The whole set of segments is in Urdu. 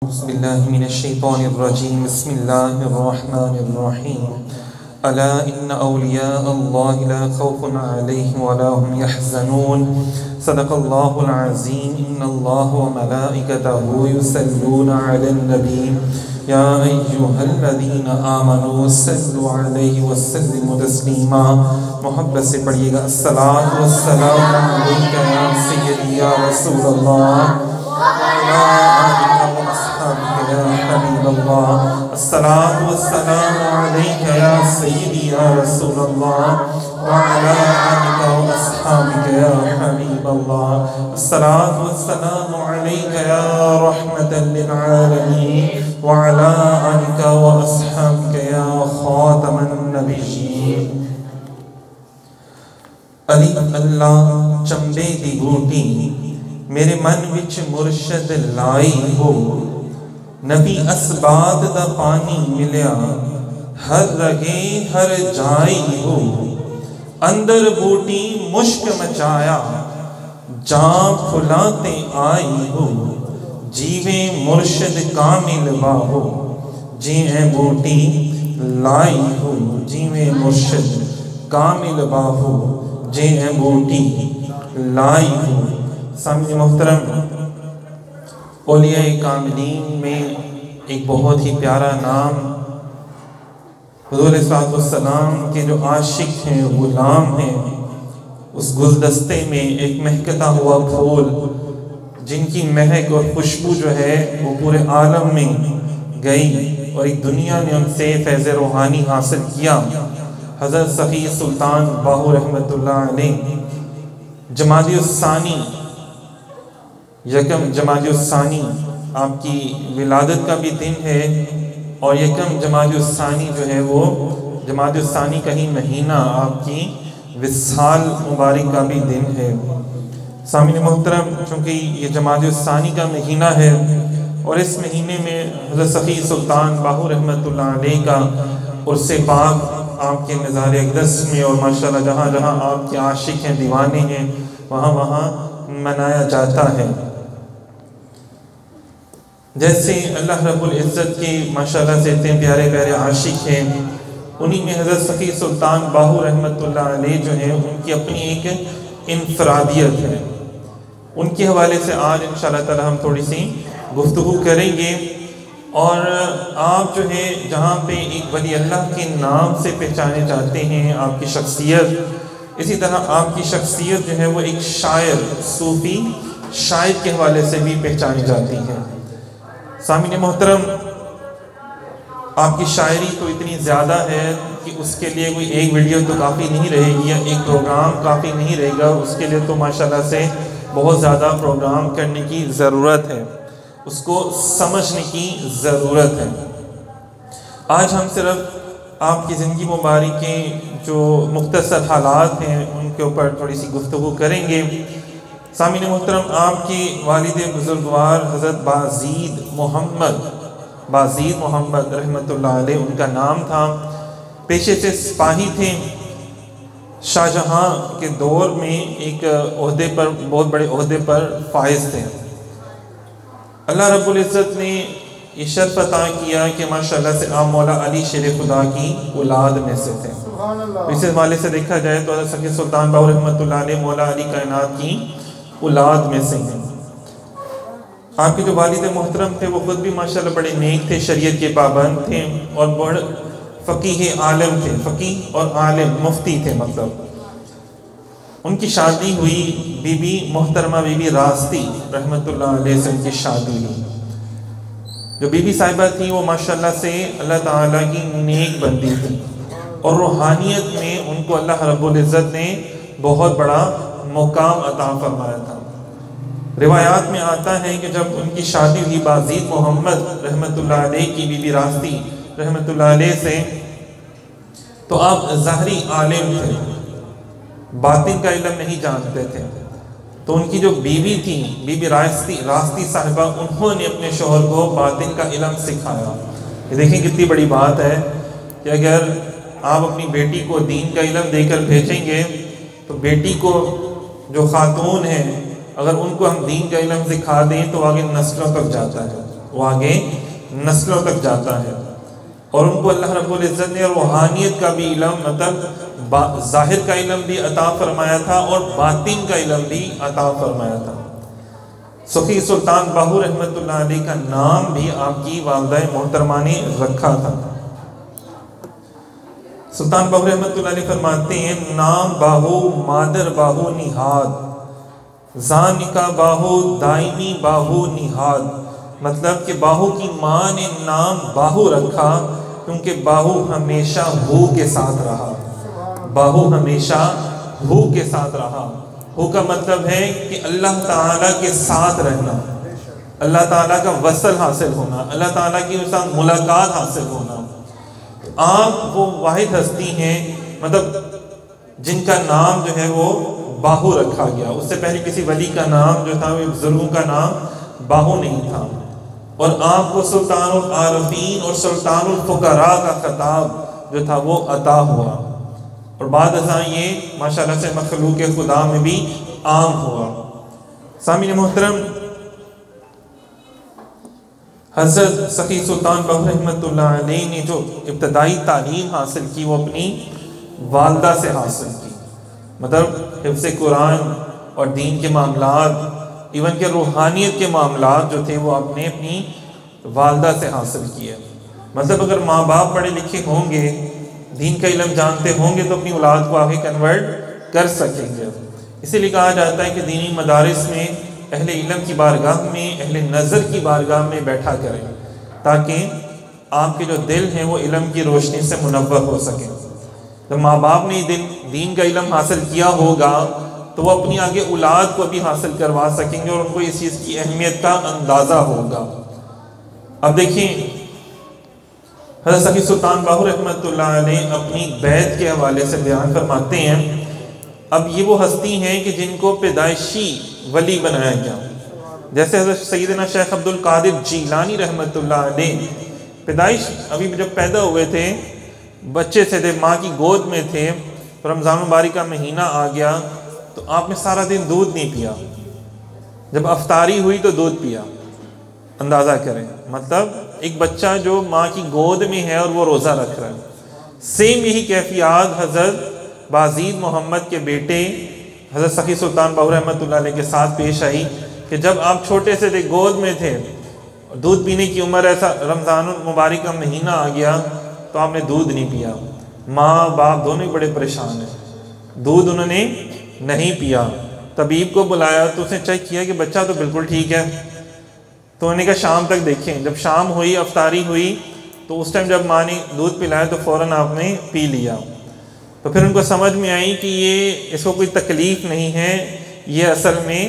بسم الله من الشيطان الرجيم بسم الله الرحمن الرحيم ألا إن أولياء الله لا خوف عليهم ولا هم يحزنون صدق الله العظيم إن الله وملائكته يصلون على النبي يا أيها الذين آمنوا صلوا عليه وسلموا تسليما محبت سے پڑھیے گا الصلاة والسلام عليك يا سيدي يا رسول الله وعلى آلك وأصحابك يا حبيب الله الصلاة والسلام عليك يا سيدي يا رسول الله وعلى آلك وأصحابك يا حبيب الله الصلاة والسلام عليك يا رحمة للعالمين وعلى آلك وأصحابك يا خاتم النبيين علی اللہ چمبے دی بوٹی میرے من وچ مرشد لائی ہو نبی اسباد دا پانی ملیا ہر رگے ہر جائی ہو اندر بوٹی مشک مچایا جاں پھلاتے آئی ہو جیویں مرشد کامل باہو جی اے بوٹی لائی ہو جیویں مرشد کامل باہو جے اے بوٹی لائی ہو سامنے محترم اولیاء کاملین میں ایک بہت ہی پیارا نام حضور صلی اللہ علیہ وسلم کے جو عاشق ہیں غلام ہیں اس گلدستے میں ایک مہکتا ہوا پھول جن کی مہک اور خوشبو جو ہے وہ پورے عالم میں گئی اور ایک دنیا نے ان سے فیض روحانی حاصل کیا حضرت صفی سلطان باہو رحمت اللہ علیہ جمادی الثانی یکم جمادی الثانی آپ کی ولادت کا بھی دن ہے اور یکم جمادی الثانی جو ہے وہ جمادی الثانی کا ہی مہینہ آپ کی وصال مبارک کا بھی دن ہے سامعین محترم چونکہ یہ جمادی الثانی کا مہینہ ہے اور اس مہینے میں حضرت صفی سلطان باہو رحمت اللہ علیہ کا عرس پاک آپ کے مزار اقدس میں اور ماشاءاللہ جہاں جہاں آپ کے عاشق ہیں دیوانے ہیں وہاں وہاں منایا جاتا ہے جیسے اللہ رب العزت کے ماشاءاللہ سے اتنے پیارے پیارے عاشق ہیں انہی میں حضرت صفی سلطان باہو رحمت اللہ علیہ جو ہیں ان کی اپنی ایک انفرادیت ہے ان کے حوالے سے آج انشاءاللہ تعالی ہم تھوڑی سی گفتگو کریں گے اور آپ جو ہے جہاں پہ ایک ولی اللہ کے نام سے پہچانے جاتے ہیں آپ کی شخصیت اسی طرح آپ کی شخصیت جو ہے وہ ایک شاعر صوفی شاعر کے حوالے سے بھی پہچانی جاتی ہے سامعین محترم آپ کی شاعری تو اتنی زیادہ ہے کہ اس کے لیے کوئی ایک ویڈیو تو کافی نہیں رہے گی یا ایک پروگرام کافی نہیں رہے گا اس کے لیے تو ماشاءاللہ سے بہت زیادہ پروگرام کرنے کی ضرورت ہے اس کو سمجھنے کی ضرورت ہے آج ہم صرف آپ کی زندگی مبارک کے جو مختصر حالات ہیں ان کے اوپر تھوڑی سی گفتگو کریں گے سامعین محترم آپ کی والد بزرگوار حضرت بازید محمد رحمت اللہ علیہ ان کا نام تھا پیشے سے سپاہی تھے شاہجہاں کے دور میں ایک عہدے پر بہت بڑے عہدے پر فائز تھے اللہ رب العزت نے یہ شرف عطا کیا کہ ماشاءاللہ سے آپ مولا علی شیر خدا کی اولاد میں سے تھے اس حوالے سے دیکھا جائے تو حضرت صفی سلطان باہو رحمت اللہ علیہ مولا علی کائنات کی اولاد میں سے ہیں آپ کے جو والد محترم تھے وہ خود بھی ماشاءاللہ بڑے نیک تھے شریعت کے پابند تھے اور بڑے فقیہ عالم تھے فقیہ اور عالم مفتی تھے مطلب ان کی شادی ہوئی بی بی محترمہ بی بی راستی رحمت اللہ علیہ سے ان کی شادی ہوئی جو بی بی صاحبہ تھی وہ ماشاءاللہ سے اللہ تعالیٰ کی نیک بندی تھی اور روحانیت میں ان کو اللہ رب العزت نے بہت بڑا مقام عطا فرمایا تھا روایات میں آتا ہے کہ جب ان کی شادی ہوئی بازید محمد رحمت اللہ علیہ کی بی بی راستی رحمت اللہ علیہ سے تو آپ ظاہری عالم تھے باطن کا علم نہیں جانتے تھے تو ان کی جو بیوی تھی بی بی راستی صاحبہ انہوں نے اپنے شوہر کو باطن کا علم سکھایا یہ دیکھیں کتنی بڑی بات ہے کہ اگر آپ اپنی بیٹی کو دین کا علم دے کر بھیجیں گے تو بیٹی کو جو خاتون ہیں اگر ان کو ہم دین کا علم سکھا دیں تو آگے نسلوں تک جاتا ہے وہ آگے نسلوں تک جاتا ہے۔ اور ان کو اللہ رب العزت نے روحانیت کا بھی علم، مطلب ظاہر کا علم بھی عطا فرمایا تھا اور باطن کا علم بھی عطا فرمایا تھا۔ سخی سلطان باہو رحمۃ اللہ علیہ کا نام بھی آپ کی والدہ محترمہ نے رکھا تھا۔ سلطان باہو رحمۃ اللہ علیہ فرماتے ہیں نام باہو مادر باہو نہاد، زان کا باہو دائمی باہو نہاد، مطلب کہ باہو کی ماں نے نام باہو رکھا کیونکہ باہو ہمیشہ ہو کے ساتھ رہا، باہو ہمیشہ ہو کے ساتھ رہا۔ ہو کا مطلب ہے کہ اللہ تعالیٰ کے ساتھ رہنا، اللہ تعالیٰ کا وصل حاصل ہونا، اللہ تعالیٰ کی ساتھ ملاقات حاصل ہونا۔ آپ وہ واحد ہستی ہیں مطلب جن کا نام جو ہے وہ باہو رکھا گیا۔ اس سے پہلے کسی ولی کا نام جو تھا وہ بزرگوں کا نام باہو نہیں تھا، اور آپ کو سلطان العارفین اور سلطان الفقراء کا خطاب جو تھا وہ عطا ہوا، اور بعد ازاں یہ ماشاءاللہ سے مخلوق خدا میں بھی عام ہوا۔ سامعین محترم، حضرت سخی سلطان باہو رحمۃ اللہ علیہ نے جو ابتدائی تعلیم حاصل کی وہ اپنی والدہ سے حاصل کی، مطلب حفظ قرآن اور دین کے معاملات، ایون کہ روحانیت کے معاملات جو تھے وہ آپ نے اپنی والدہ سے حاصل کیے۔ مطلب اگر ماں باپ پڑھے لکھے ہوں گے، دین کا علم جانتے ہوں گے تو اپنی اولاد کو آگے کنورٹ کر سکیں گے۔ اسی لیے کہا جاتا ہے کہ دینی مدارس میں اہل علم کی بارگاہ میں، اہل نظر کی بارگاہ میں بیٹھا کریں تاکہ آپ کے جو دل ہیں وہ علم کی روشنی سے منور ہو سکیں۔ جب ماں باپ نے دین کا علم حاصل کیا ہوگا تو وہ اپنی آگے اولاد کو بھی حاصل کروا سکیں گے اور ان کو اس چیز کی اہمیت کا اندازہ ہوگا۔ اب دیکھیں حضرت سخی سلطان باہو رحمۃ اللہ علیہ اپنی بیعت کے حوالے سے بیان فرماتے ہیں۔ اب یہ وہ ہستی ہیں کہ جن کو پیدائشی ولی بنایا گیا، جیسے حضرت سیدنا شیخ عبد القادر جیلانی رحمۃ اللہ علیہ پیدائش ابھی جب پیدا ہوئے تھے، بچے سے تھے، ماں کی گود میں تھے، رمضان مبارک کا مہینہ آ گیا تو آپ نے سارا دن دودھ نہیں پیا، جب افطاری ہوئی تو دودھ پیا۔ اندازہ کریں، مطلب ایک بچہ جو ماں کی گود میں ہے اور وہ روزہ رکھ رہا ہے۔ سیم یہی کیفیات حضرت بازید محمد کے بیٹے حضرت سخی سلطان باہو رحمۃ اللہ علیہ کے ساتھ پیش آئی کہ جب آپ چھوٹے سے تھے، گود میں تھے، دودھ پینے کی عمر، ایسا رمضان المبارک کا مہینہ آ گیا تو آپ نے دودھ نہیں پیا۔ ماں باپ دونوں ہی بڑے پریشان ہیں، دودھ انہوں نے نہیں پیا۔ طبیب کو بلایا تو اس نے چیک کیا کہ بچہ تو بالکل ٹھیک ہے، تو انہوں نے کہا شام تک دیکھیں۔ جب شام ہوئی، افطاری ہوئی، تو اس ٹائم جب ماں نے دودھ پلایا تو فوراً آپ نے پی لیا۔ تو پھر ان کو سمجھ میں آئی کہ یہ اس کو کوئی تکلیف نہیں ہے، یہ اصل میں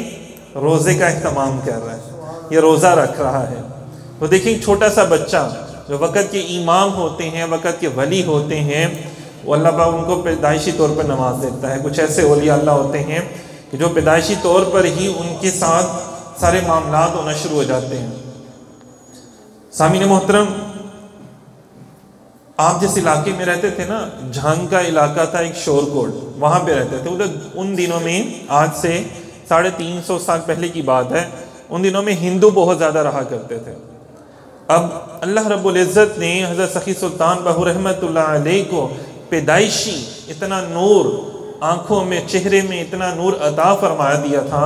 روزے کا اہتمام کر رہا ہے، یہ روزہ رکھ رہا ہے۔ تو دیکھیں چھوٹا سا بچہ جو وقت کے امام ہوتے ہیں، وقت کے ولی ہوتے ہیں، وہ اللہ پاک ان کو پیدائشی طور پر نواز دیتا ہے۔ کچھ ایسے اولیاء اللہ ہوتے ہیں کہ جو پیدائشی طور پر ہی ان کے ساتھ سارے معاملات ہونا شروع ہو جاتے ہیں۔ سامعین محترم، آپ جس علاقے میں رہتے تھے نا، جھنگ کا علاقہ تھا ایک شور کوٹ، وہاں پہ رہتے تھے۔ ادھر ان دنوں میں، آج سے 350 سال پہلے کی بات ہے، ان دنوں میں ہندو بہت زیادہ رہا کرتے تھے۔ اب اللہ رب العزت نے حضرت سخی سلطان باہو رحمۃ اللہ علیہ کو پیدائشی اتنا نور، آنکھوں میں، چہرے میں اتنا نور عطا فرما دیا تھا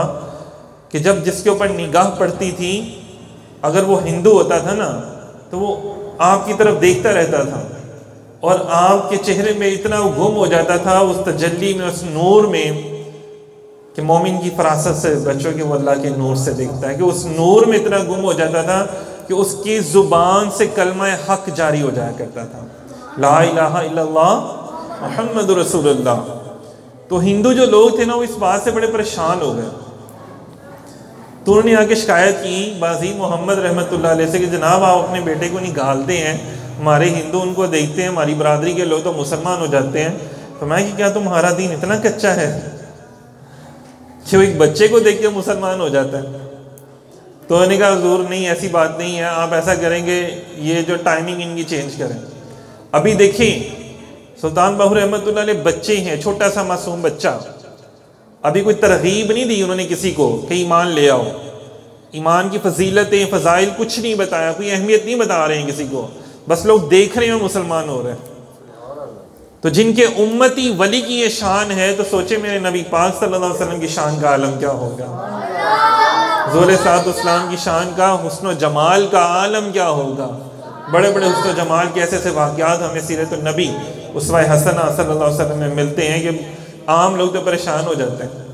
کہ جب جس کے اوپر نگاہ پڑتی تھی، اگر وہ ہندو ہوتا تھا نا تو وہ آپ کی طرف دیکھتا رہتا تھا اور آپ کے چہرے میں اتنا وہ گم ہو جاتا تھا اس تجلی میں، اس نور میں، کہ مومن کی فراست سے بچوں کے وہ اللہ کے نور سے دیکھتا ہے، کہ اس نور میں اتنا گم ہو جاتا تھا کہ اس کی زبان سے کلمہ حق جاری ہو جایا کرتا تھا، لا الہ الا اللہ محمد رسول اللہ۔ تو ہندو جو لوگ تھے نا، وہ اس بات سے بڑے پریشان ہو گئے، تو انہوں نے آ کے شکایت کی بازید محمد رحمۃ اللہ علیہ سے کہ جناب آپ اپنے بیٹے کو نکالتے ہیں، ہمارے ہندو ان کو دیکھتے ہیں، ہماری برادری کے لوگ تو مسلمان ہو جاتے ہیں، فرمایا کہ کیا تمہارا دین اتنا کچا ہے کہ وہ ایک بچے کو دیکھ کے مسلمان ہو جاتا ہے؟ تو انہوں نے کہا حضور نہیں، ایسی بات نہیں ہے، آپ ایسا کریں گے یہ جو ٹائمنگ ان کی چینج کریں۔ ابھی دیکھیں سلطان باہو رحمۃ اللہ علیہ بچے ہیں، چھوٹا سا معصوم بچہ، ابھی کوئی ترغیب نہیں دی انہوں نے کسی کو کہ ایمان لے آؤ، ایمان کی فضیلتیں فضائل کچھ نہیں بتایا، کوئی اہمیت نہیں بتا رہے ہیں کسی کو، بس لوگ دیکھ رہے ہیں اور مسلمان ہو رہے ہیں۔ تو جن کے امتی ولی کی یہ شان ہے تو سوچے میرے نبی پاک صلی اللہ علیہ وسلم کی شان کا عالم کیا ہوگا، حضور صلی اللہ علیہ وسلم کی شان کا حسن و جمال کا عالم کیا ہوگا۔ بڑے بڑے حسن و جمال کے ایسے ایسے واقعات ہمیں سیرت النبی اسوہ حسنہ صلی اللہ علیہ وسلم میں ملتے ہیں کہ عام لوگ تو پریشان ہو جاتے ہیں،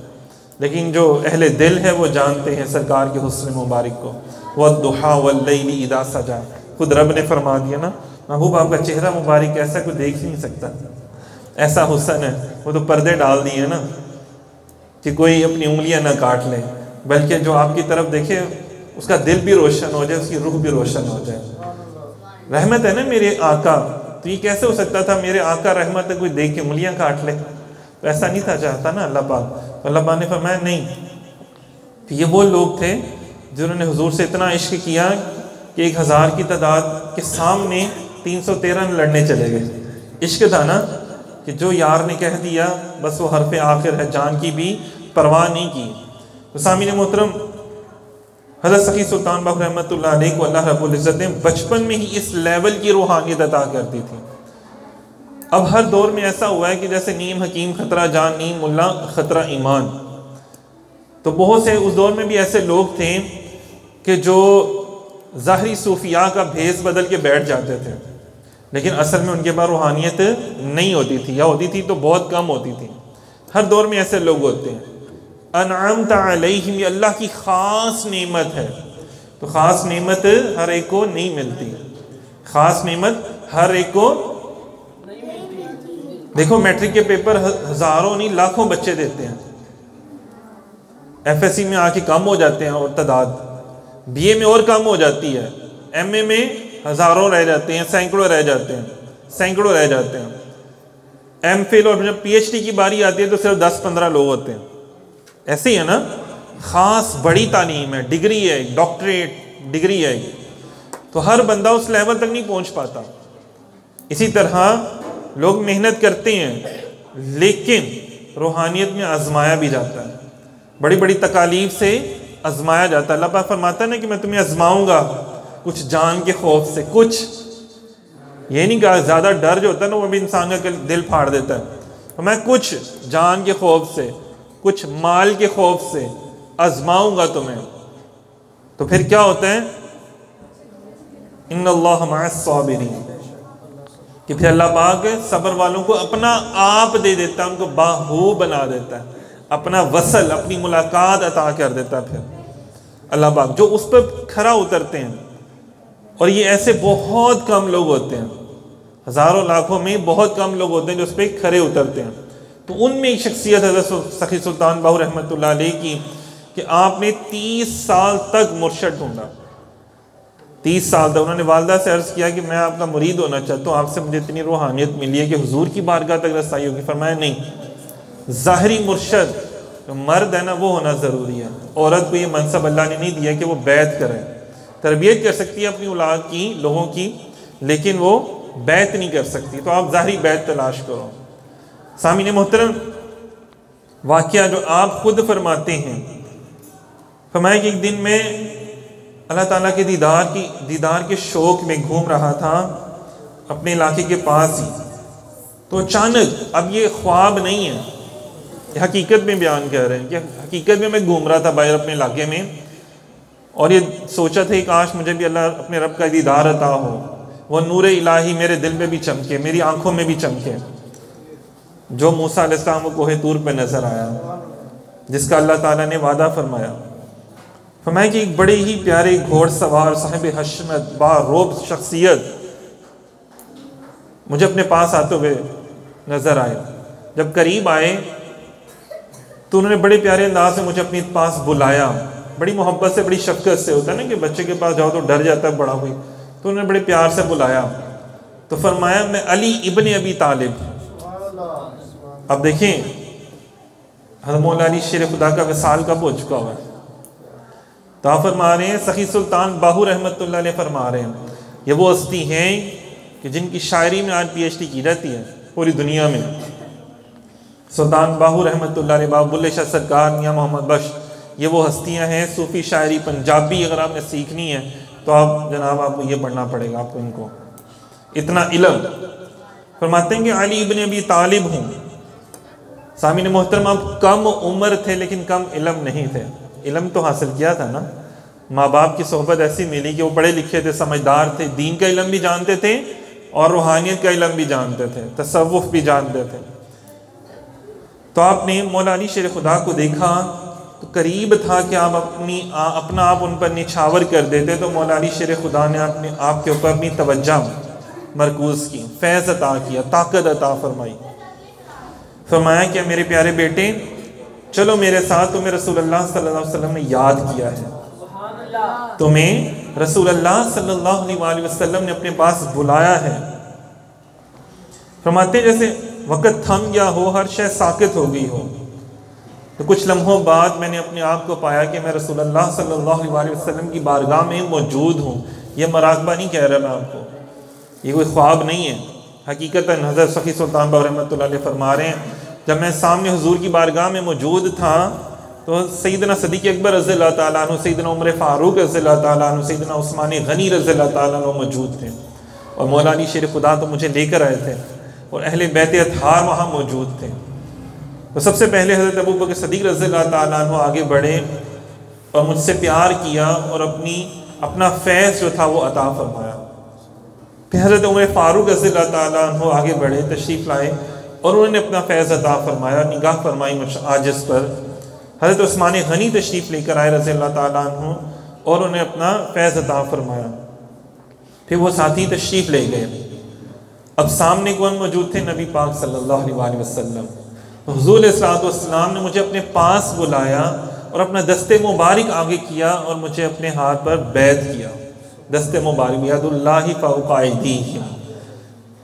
لیکن جو اہل دل ہے وہ جانتے ہیں سرکار کے حسن مبارک کو۔ وَالضُّحَىٰ وَاللَّيْلِ إِذَا سَجَىٰ، خود رب نے فرما دیا نا، محبوب آپ کا چہرہ مبارک ایسا کوئی دیکھ نہیں سکتا، ایسا حسن ہے۔ وہ تو پردے ڈال دیے نا کہ کوئی اپنی انگلیاں نہ کاٹ لے، بلکہ جو آپ کی طرف دیکھے اس کا دل بھی روشن ہو جائے، اس کی روح بھی روشن ہو جائے۔ رحمت ہے نا میرے آقا، تو یہ کیسے ہو سکتا تھا میرے آقا رحمت ہے کوئی دیکھ کے انگلیاں کاٹ لے؟ تو ایسا نہیں تھا چاہتا نا اللہ پاک۔ اللہ پاک نے فرمایا نہیں، یہ وہ لوگ تھے جنہوں نے حضور سے اتنا عشق کیا کہ 1000 کی تعداد کے سامنے 313 لڑنے چلے گئے۔ عشق تھا نا کہ جو یار نے کہہ دیا بس وہ حرف آخر ہے، جان کی بھی پرواہ نہیں کی۔ تو سامعین محترم، حضرت سخی سلطان باہو رحمۃ اللہ علیہ کو اللہ رب العزت نے بچپن میں ہی اس لیول کی روحانیت عطا کر دی تھی۔ اب ہر دور میں ایسا ہوا ہے کہ جیسے نیم حکیم خطرہ جان، نیم ملا خطرہ ایمان، تو بہت سے اس دور میں بھی ایسے لوگ تھے کہ جو ظاہری صوفیاء کا بھیس بدل کے بیٹھ جاتے تھے، لیکن اصل میں ان کے پاس روحانیت نہیں ہوتی تھی، یا ہوتی تھی تو بہت کم ہوتی تھی۔ ہر دور میں ایسے لوگ ہوتے ہیں۔ انعمت علیہم، یہ اللہ کی خاص نعمت ہے، تو خاص نعمت ہر ایک کو نہیں ملتی، خاص نعمت ہر ایک کو دیکھو میٹرک کے پیپر ہزاروں نہیں لاکھوں بچے دیتے ہیں، ایف ایس سی میں آ کے کم ہو جاتے ہیں اور تعداد، بی اے میں اور کم ہو جاتی ہے، ایم اے میں ہزاروں رہ جاتے ہیں، سینکڑوں رہ جاتے ہیں، ایم فل اور جب پی ایچ ڈی کی باری آتی ہے تو صرف 10-15 لوگ ہوتے ہیں۔ ایسے ہی ہے نا، خاص بڑی تعلیم ہے، ڈگری ہے، ڈاکٹریٹ ڈگری ہے، تو ہر بندہ اس لیول تک نہیں پہنچ پاتا۔ اسی طرح لوگ محنت کرتے ہیں لیکن روحانیت میں آزمایا بھی جاتا ہے، بڑی بڑی تکالیف سے آزمایا جاتا ہے۔ اللہ پاک فرماتا ہے نا کہ میں تمہیں آزماؤں گا کچھ جان کے خوف سے، کچھ یہ نہیں کہا، زیادہ ڈر جو ہوتا ہے نا وہ بھی انسان کا دل پھاڑ دیتا ہے، میں کچھ جان کے خوف سے، کچھ مال کے خوف سے آزماؤں گا تمہیں۔ تو پھر کیا ہوتا ہے؟ ان اللہ مع الصابرین، کہ پھر اللہ پاک صبر والوں کو اپنا آپ دے دیتا ہے، ان کو باہو بنا دیتا ہے، اپنا وصل، اپنی ملاقات عطا کر دیتا ہے۔ پھر اللہ پاک جو اس پہ کھرا اترتے ہیں، اور یہ ایسے بہت کم لوگ ہوتے ہیں، ہزاروں لاکھوں میں بہت کم لوگ ہوتے ہیں جو اس پہ کھرے اترتے ہیں۔ تو ان میں ایک شخصیت حضرت سخی سلطان باہو رحمۃ اللہ علیہ کی کہ آپ نے 30 سال تک مرشد ڈھونڈا، 30 سال تک۔ انہوں نے والدہ سے عرض کیا کہ میں آپ کا مرید ہونا چاہتا ہوں، آپ سے مجھے اتنی روحانیت ملی ہے کہ حضور کی بارگاہ تک رسائی ہوگی۔ فرمایا نہیں، ظاہری مرشد جو مرد ہے نا وہ ہونا ضروری ہے، عورت کو یہ منصب اللہ نے نہیں دیا کہ وہ بیعت کرے، تربیت کر سکتی ہے اپنی اولاد کی، لوگوں کی، لیکن وہ بیعت نہیں کر سکتی، تو آپ ظاہری بیعت تلاش کرو۔ سامعین محترم، واقعہ جو آپ خود فرماتے ہیں، فرمایا کہ ایک دن میں اللہ تعالیٰ کے دیدار کے شوق میں گھوم رہا تھا اپنے علاقے کے پاس ہی، تو اچانک، اب یہ خواب نہیں ہے، یہ حقیقت میں بیان کر رہے ہیں کہ حقیقت میں گھوم رہا تھا باہر اپنے علاقے میں، اور یہ سوچا تھا کہ کاش مجھے بھی اللہ اپنے رب کا دیدار عطا ہو، وہ نور الہی میرے دل میں بھی چمکے، میری آنکھوں میں بھی چمکے، جو موسیٰ علیہ السلام کو کوہ طور پہ نظر آیا، جس کا اللہ تعالیٰ نے وعدہ فرمایا۔ فرمایا کہ ایک بڑے ہی پیارے گھوڑ سوار صاحب حشمت باروب شخصیت مجھے اپنے پاس آتے ہوئے نظر آئے۔ جب قریب آئے تو انہوں نے بڑے پیارے انداز سے مجھے اپنے پاس بلایا، بڑی محبت سے، بڑی شفقت سے، ہوتا ہے نا کہ بچے کے پاس جاؤ تو ڈر جاتا ہے بڑا ہوئی، تو انہوں نے بڑے پیار سے بلایا، تو فرمایا میں علی ابن ابی طالب۔ اب دیکھیں حضرت مولا علی شیر خدا کا وصال کب ہو چکا ہوا ہے، تو آپ فرما رہے ہیں، سخی سلطان باہو رحمۃ اللہ علیہ فرما رہے ہیں، یہ وہ ہستی ہیں کہ جن کی شاعری میں آج پی ایچ ڈی کی جاتی ہے پوری دنیا میں۔ سلطان باہو رحمۃ اللہ علیہ، بابا بلے شاہ سرکار، میاں محمد بخش، یہ وہ ہستیاں ہیں صوفی شاعری پنجابی اگر آپ نے سیکھنی ہے تو آپ جناب آپ کو یہ پڑھنا پڑے گا آپ کو ان کو، اتنا علم۔ فرماتے ہیں کہ علی ابن ابی طالب ہوں، سامعین محترم آپ کم عمر تھے لیکن کم علم نہیں تھے، علم تو حاصل کیا تھا نا، ماں باپ کی صحبت ایسی ملی کہ وہ پڑھے لکھے تھے، سمجھدار تھے، دین کا علم بھی جانتے تھے اور روحانیت کا علم بھی جانتے تھے، تصوف بھی جانتے تھے۔ تو آپ نے مولا علی شیر خدا کو دیکھا تو قریب تھا کہ آپ اپنا آپ ان پر نچھاور کر دیتے، تو مولا علی شیر خدا نے آپ کے اوپر اپنی توجہ مرکوز کی، فیض عطا کیا، طاقت عطا فرمائی، فرمایا کہ میرے پیارے بیٹے چلو میرے ساتھ، تمہیں رسول اللہ صلی اللہ علیہ وسلم نے یاد کیا ہے، تمہیں رسول اللہ صلی اللہ علیہ وسلم نے اپنے پاس بلایا ہے۔ فرماتے جیسے وقت تھم گیا ہو، ہر شے ساکت ہو گئی ہو، تو کچھ لمحوں بعد میں نے اپنے آپ کو پایا کہ میں رسول اللہ صلی اللہ علیہ وسلم کی بارگاہ میں موجود ہوں۔ یہ مراقبہ نہیں کہہ رہا میں آپ کو، یہ کوئی خواب نہیں ہے، حقیقتاً حضرت سخی سلطان باہو رحمۃ اللہ علیہ فرما رہے ہیں جب میں سامنے حضور کی بارگاہ میں موجود تھا تو سیدنا صدیق اکبر رضی اللہ تعالیٰ عنہ، سیدنا عمر فاروق رضی اللہ تعالیٰ عنہ، سیدنا عثمان غنی رضی اللہ تعالیٰ عنہ موجود تھے، اور مولا علی شیر خدا تو مجھے لے کر آئے تھے، اور اہل بیت اطہار وہاں موجود تھے۔ تو سب سے پہلے حضرت ابوبکر صدیق رضی اللہ تعالیٰ عنہ آگے بڑھے اور مجھ سے پیار کیا اور اپنا فیض جو تھا وہ عطا فرمایا۔ پھر حضرت عمر فاروق رضی اللہ تعالیٰ عنہ آگے بڑھے، تشریف لائے اور انہوں نے اپنا فیض عطا فرمایا، نگاہ فرمائی مجھ عاجز پر۔ حضرت عثمان غنی تشریف لے کر آئے رضی اللہ تعالیٰ عنہ اور انہوں نے اپنا فیض عطا فرمایا۔ پھر وہ ساتھی تشریف لے گئے۔ اب سامنے کون موجود تھے؟ نبی پاک صلی اللہ علیہ وسلم۔ حضور علیہ السلام نے مجھے اپنے پاس بلایا اور اپنا دست مبارک آگے کیا اور مجھے اپنے ہاتھ پر بیعت کیا، دست مبارک، ید اللہ فوق ایدیہم،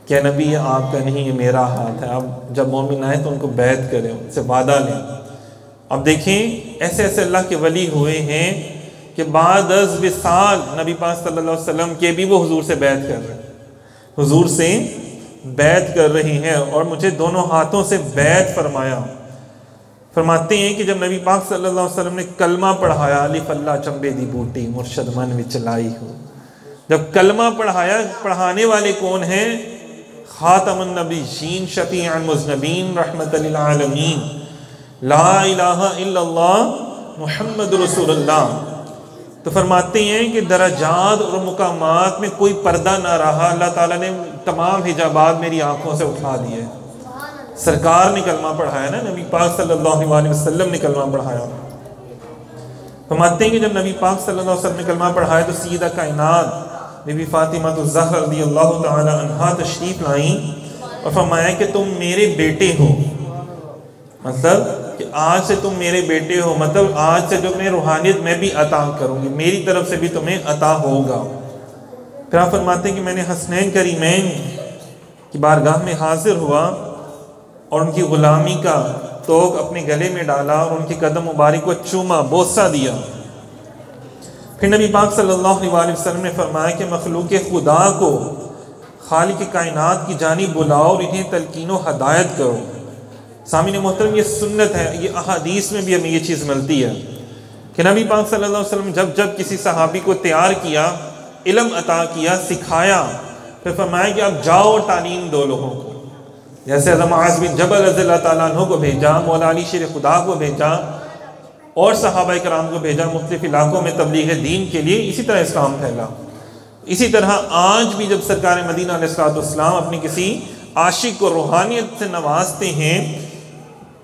کہ نبی یہ آپ کا نہیں، یہ میرا ہاتھ ہے، آپ جب مومن آئے تو ان کو بیعت کریں، ان سے وعدہ لیں۔ اب دیکھیں ایسے ایسے اللہ کے ولی ہوئے ہیں کہ بعد از وصال نبی پاک صلی اللہ علیہ وسلم کے بھی وہ حضور سے بیعت کر رہے ہیں، حضور سے بیعت کر رہی ہیں، اور مجھے دونوں ہاتھوں سے بیعت فرمایا۔ فرماتے ہیں کہ جب نبی پاک صلی اللہ علیہ وسلم نے کلمہ پڑھایا، الف اللہ چمبے دی بوٹی مرشد من وچ لائی ہو، جب کلمہ پڑھایا، پڑھانے والے کون ہیں؟ خاتم النبیین شفیع المذنبین رحمت للعالمین، لا الہ الا اللہ محمد رسول اللہ۔ تو فرماتے ہیں کہ درجات اور مقامات میں کوئی پردہ نہ رہا، اللہ تعالیٰ نے تمام حجابات میری آنکھوں سے اٹھا دیے۔ سرکار نے کلمہ پڑھایا نا، نبی پاک صلی اللہ علیہ وسلم نے کلمہ پڑھایا۔ فرماتے ہیں کہ جب نبی پاک صلی اللہ علیہ وسلم نے کلمہ پڑھایا تو سیدہ کائنات بی بی فاطمہ الزہرا رضی اللہ تعالی عنہا تشریف لائیں اور فرمایا کہ تم میرے بیٹے ہو، مطلب کہ آج سے تم میرے بیٹے ہو، مطلب آج سے جو میں روحانیت میں بھی عطا کروں گی، میری طرف سے بھی تمہیں عطا ہوگا۔ پھر آپ فرماتے ہیں کہ میں نے حسنین کریمین کی بارگاہ میں حاضر ہوا اور ان کی غلامی کا توق اپنے گلے میں ڈالا اور ان کی قدم مبارک کو چوما، بوسہ دیا۔ پھر نبی پاک صلی اللہ علیہ وسلم نے فرمایا کہ مخلوق خدا کو خالق کائنات کی جانب بلاؤ اور انہیں تلقین و ہدایت کرو۔ سامعین محترم یہ سنت ہے، یہ احادیث میں بھی ہمیں یہ چیز ملتی ہے کہ نبی پاک صلی اللہ علیہ وسلم جب کسی صحابی کو تیار کیا، علم عطا کیا، سکھایا، پھر فرمایا کہ آپ جاؤ اور تعلیم دو لوگوں کو۔ جیسے حضرت معاذ بن جبل رضی اللہ تعالیٰ عنہ کو بھیجا، مولا علی شیر خدا کو بھیجا اور صحابہ کرام کو بھیجا مختلف علاقوں میں تبلیغ دین کے لیے، اسی طرح اسلام پھیلا۔ اسی طرح آج بھی جب سرکار مدینہ علیہ السلام اپنی کسی عاشق کو روحانیت سے نوازتے ہیں،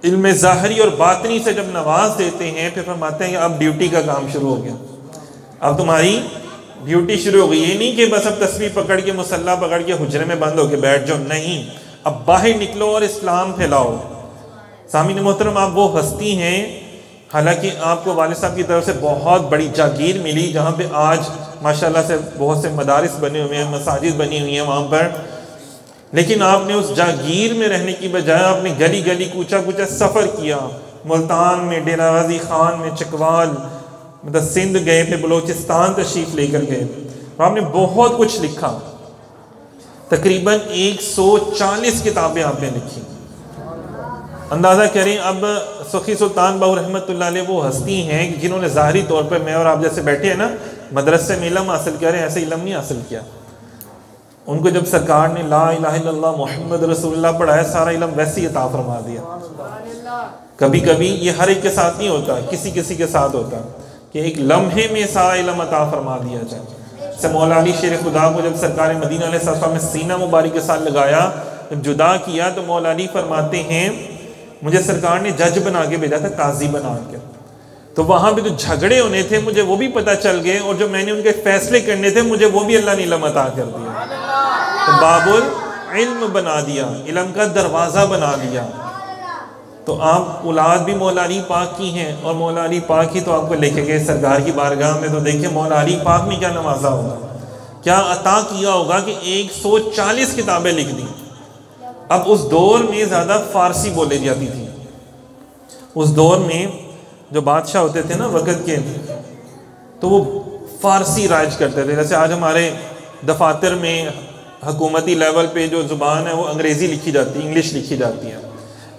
علم ظاہری اور باطنی سے جب نواز دیتے ہیں، پھر فرماتے ہیں کہ اب ڈیوٹی کا کام شروع ہو گیا، اب تمہاری ڈیوٹی شروع ہو گئی۔ یہ نہیں کہ بس اب تسبیح پکڑ کے مسلح پکڑ کے حجرے میں بند ہو کے بیٹھ جاؤ، نہیں، اب باہر نکلو اور اسلام پھیلاؤ۔ سامعین محترم آپ وہ ہستی ہیں، حالانکہ آپ کو والد صاحب کی طرف سے بہت بڑی جاگیر ملی، جہاں پہ آج ماشاءاللہ سے بہت سے مدارس بنے ہوئے ہیں، مساجد بنی ہوئی ہیں وہاں پر، لیکن آپ نے اس جاگیر میں رہنے کی بجائے آپ نے گلی گلی کوچا کوچا سفر کیا، ملتان میں، ڈیرہ غازی خان میں، چکوال، مطلب سندھ گئے، پھر بلوچستان تشریف لے کر گئے، اور آپ نے بہت کچھ لکھا، تقریباً 140 کتابیں آپ نے لکھی۔ اندازہ کریں اب سخی سلطان باہو رحمۃ اللہ علیہ وہ ہستی ہیں کہ جنہوں نے ظاہری طور پر میں اور آپ جیسے بیٹھے ہیں نا مدرسے میں علم حاصل کر رہے ہیں، ایسے علم نہیں حاصل کیا۔ ان کو جب سرکار نے لا الہ الا اللہ محمد رسول اللہ پڑھایا، سارا علم ویسے ہی عطا فرما دیا۔ کبھی کبھی یہ ہر ایک کے ساتھ نہیں ہوتا، کسی کسی کے ساتھ ہوتا کہ ایک لمحے میں سارا علم عطا فرما دیا جائے۔ جیسے مولا علی شیر خدا کو جب سرکار مدینہ علیہ السلام نے سینہ مبارک کے ساتھ لگایا، جدا کیا، تو مولا علی فرماتے ہیں مجھے سرکار نے جج بنا کے بھیجا تھا، قاضی بنا کے، تو وہاں پہ جو جھگڑے ہونے تھے مجھے وہ بھی پتہ چل گئے، اور جو میں نے ان کے فیصلے کرنے تھے مجھے وہ بھی اللہ نے علم عطا کر دیا۔ تو باب العلم بنا دیا، علم کا دروازہ بنا دیا۔ تو آپ اولاد بھی مولا علی پاک کی ہیں، اور مولا علی پاک ہی تو آپ کو لے کے گئے سرکار کی بارگاہ میں، تو دیکھیں مولا علی پاک میں کیا نوازا ہوگا، کیا عطا کیا ہوگا کہ 140 کتابیں لکھ دیں۔ اب اس دور میں زیادہ فارسی بولے جاتی تھی، اس دور میں جو بادشاہ ہوتے تھے نا وقت کے، تو وہ فارسی رائج کرتے تھے۔ جیسے آج ہمارے دفاتر میں حکومتی لیول پہ جو زبان ہے وہ انگریزی لکھی جاتی ہے، انگلش لکھی جاتی ہے،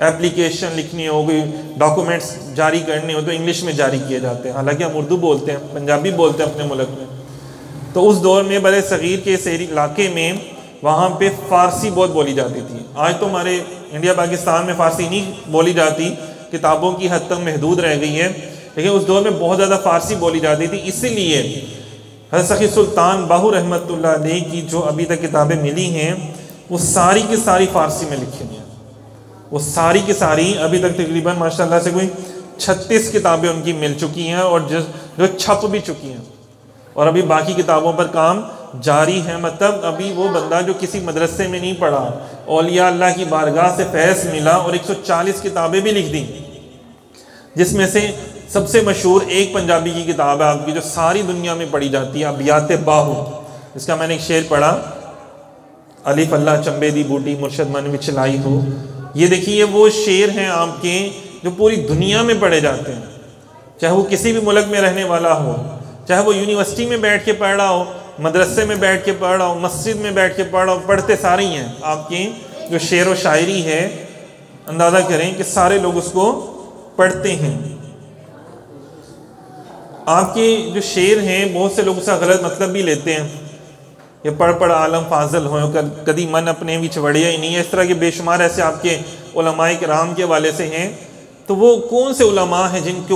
اپلیکیشن لکھنی ہو، کوئی ڈاکومنٹس جاری کرنے ہو تو انگلش میں جاری کیے جاتے ہیں، حالانکہ ہم اردو بولتے ہیں، پنجابی بولتے ہیں اپنے ملک میں۔ تو اس دور میں بڑے صغیر کے شہری علاقے میں وہاں پہ فارسی بہت بولی جاتی تھی۔ آج تو ہمارے انڈیا پاکستان میں فارسی نہیں بولی جاتی، کتابوں کی حد تک محدود رہ گئی ہے، لیکن اس دور میں بہت زیادہ فارسی بولی جاتی تھی۔ اسی لیے حضرت سخی سلطان باہو رحمۃ اللہ علیہ کی جو ابھی تک کتابیں ملی ہیں وہ ساری کی ساری فارسی میں لکھی ہیں، وہ ساری کی ساری ابھی تک تقریباً ماشاءاللہ سے کوئی 36 کتابیں ان کی مل چکی ہیں، اور جو چھپ بھی چکی ہیں، اور ابھی باقی کتابوں پر کام جاری ہے۔ مطلب ابھی وہ بندہ جو کسی مدرسے میں نہیں پڑھا، اولیاء اللہ کی بارگاہ سے فیض ملا اور 140 کتابیں بھی لکھ دیں، جس میں سے سب سے مشہور ایک پنجابی کی کتاب ہے آپ کی جو ساری دنیا میں پڑھی جاتی ہے، ابیات باہو، اس کا میں نے ایک شعر پڑھا، الف اللہ چمبے دی بوٹی مرشد من وچ لائی ہو۔ یہ دیکھیے وہ شعر ہیں آپ کے جو پوری دنیا میں پڑھے جاتے ہیں، چاہے وہ کسی بھی ملک میں رہنے والا ہو، چاہے وہ یونیورسٹی میں بیٹھ کے پڑھ رہا ہو، مدرسے میں بیٹھ کے پڑھ رہا ہو، مسجد میں بیٹھ کے پڑھ رہا ہو، پڑھتے سارے ہی ہیں۔ آپ کی جو شعر و شاعری ہے اندازہ کریں کہ سارے لوگ اس کو پڑھتے ہیں۔ آپ کے جو شعر ہیں بہت سے لوگ اس کا غلط مطلب بھی لیتے ہیں، یہ پڑھ پڑھ عالم فاضل ہو، کدی من اپنے وچ وڑیا ہی نہیں ہے، اس طرح کے بے شمار ایسے آپ کے علماء کرام کے حوالے سے ہیں۔ تو وہ کون سے علماء ہیں جن کے